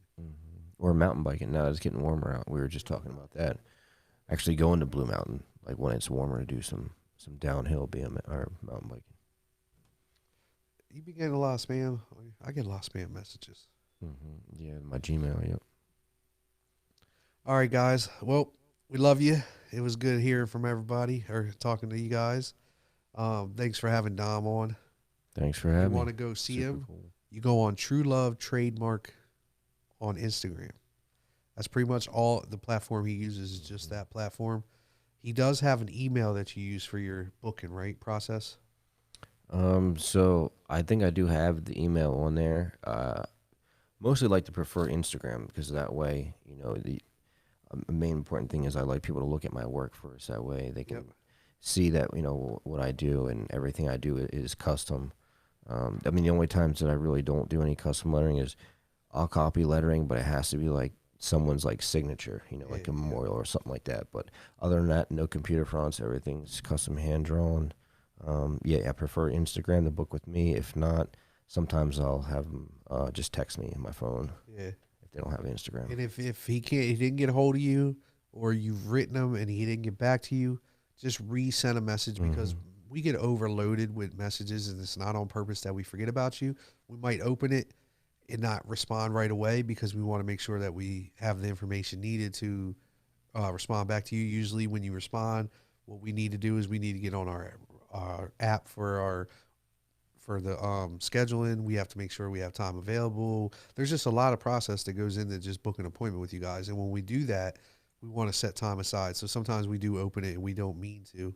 Or mountain biking. Now it's getting warmer out. We were just talking about that. Actually going to Blue Mountain like when it's warmer to do some downhill or mountain biking. You be getting a lot of spam. I get a lot of spam messages. Yeah, my Gmail. Yep. All right, guys. Well, we love you. It was good hearing from everybody or talking to you guys. Thanks for having Dom on. Thanks for If you having me. want to go see Super him, cool. you go on True Love Trademark on Instagram. That's pretty much all the platform he uses is just that platform. He does have an email that you use for your booking, right? Process. So I think I do have the email on there. Mostly like to prefer Instagram because that way, the main important thing is I like people to look at my work first. That way they can see that, what I do and everything I do is custom. I mean, the only times that I really don't do any custom lettering is I'll copy lettering, but it has to be like someone's like signature, like a memorial or something like that. But other than that, no computer fonts, everything's custom hand drawn. I prefer Instagram to book with me. If not, sometimes I'll have them just text me on my phone. Yeah. If they don't have Instagram. And if he didn't get a hold of you, or you've written him and he didn't get back to you, just resend a message because we get overloaded with messages, and it's not on purpose that we forget about you. We might open it and not respond right away because we want to make sure that we have the information needed to respond back to you. Usually, when you respond, what we need to do is we need to get on our app for the scheduling. We have to make sure we have time available. There's just a lot of process that goes into just booking an appointment with you guys. And when we do that, we want to set time aside. So sometimes we do open it and we don't mean to.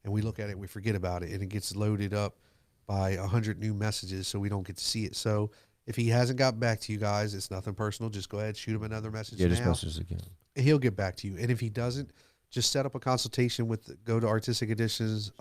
And we look at it, we forget about it, and it gets loaded up by 100 new messages, so we don't get to see it. So if he hasn't got back to you guys, it's nothing personal. Just go ahead, shoot him another message now. Just message again. And he'll get back to you. And if he doesn't, just set up a consultation go to Artistic Editions,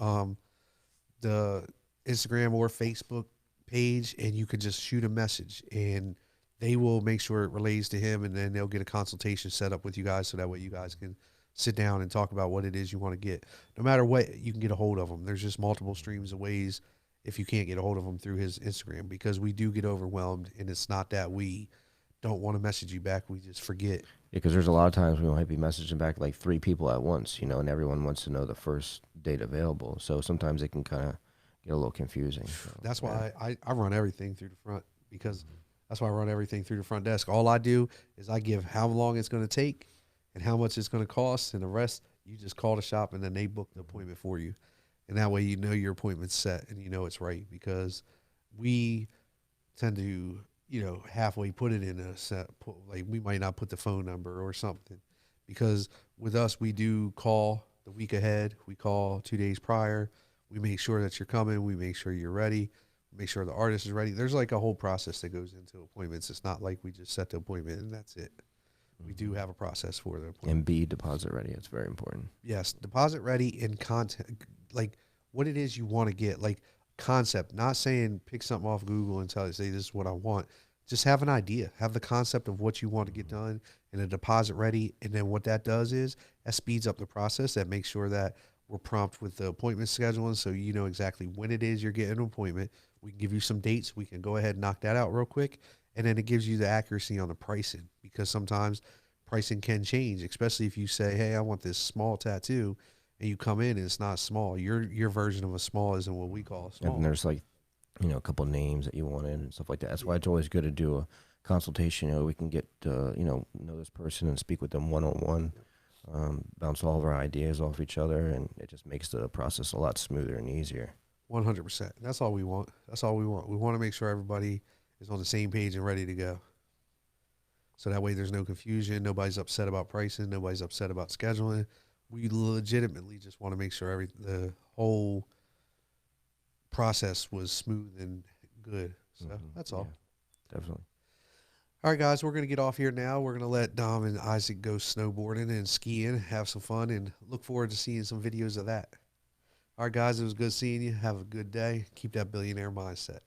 the Instagram or Facebook page, and you can just shoot a message, and they will make sure it relays to him, and then they'll get a consultation set up with you guys so that way you guys can sit down and talk about what it is you want to get. No matter what, you can get a hold of them. There's just multiple streams of ways if you can't get a hold of him through his Instagram, because we do get overwhelmed, and it's not that we don't want to message you back. We just forget. Yeah, because there's a lot of times we might be messaging back like 3 people at once, and everyone wants to know the first date available. So sometimes it can kind of get a little confusing. So, that's why I run everything through the front, because that's why I run everything through the front desk. All I do is I give how long it's going to take and how much it's going to cost, and the rest you just call the shop and then they book the appointment for you. And that way your appointment's set and it's right, because we tend to, halfway put it in a set. Like we might not put the phone number or something, because with us, we do call the week ahead. We call 2 days prior. We make sure that you're coming. We make sure you're ready. Make sure the artist is ready. There's like a whole process that goes into appointments. It's not like we just set the appointment and that's it. We do have a process for the appointment. And be deposit ready. It's very important. Yes, deposit ready and content, like what it is you want to get, like concept. Not saying pick something off Google and say this is what I want. Just have an idea. Have the concept of what you want to get done and a deposit ready. And then what that does is that speeds up the process. That makes sure that we're prompt with the appointment scheduling, so you know exactly when it is you're getting an appointment. We can give you some dates. We can go ahead and knock that out real quick. And then it gives you the accuracy on the pricing, because sometimes pricing can change, especially if you say, hey, I want this small tattoo, and you come in and it's not small. Your version of a small isn't what we call small. And there's like, a couple of names that you want in and stuff like that. That's why it's always good to do a consultation. We can get, know this person and speak with them one-on-one, bounce all of our ideas off each other, and it just makes the process a lot smoother and easier. 100%. That's all we want. That's all we want. We want to make sure everybody is on the same page and ready to go. So that way there's no confusion. Nobody's upset about pricing. Nobody's upset about scheduling. We legitimately just want to make sure the whole process was smooth and good. So that's all. Yeah, definitely. All right, guys, we're going to get off here now. We're going to let Dom and Isaac go snowboarding and skiing, have some fun, and look forward to seeing some videos of that. All right, guys, it was good seeing you. Have a good day. Keep that billionaire mindset.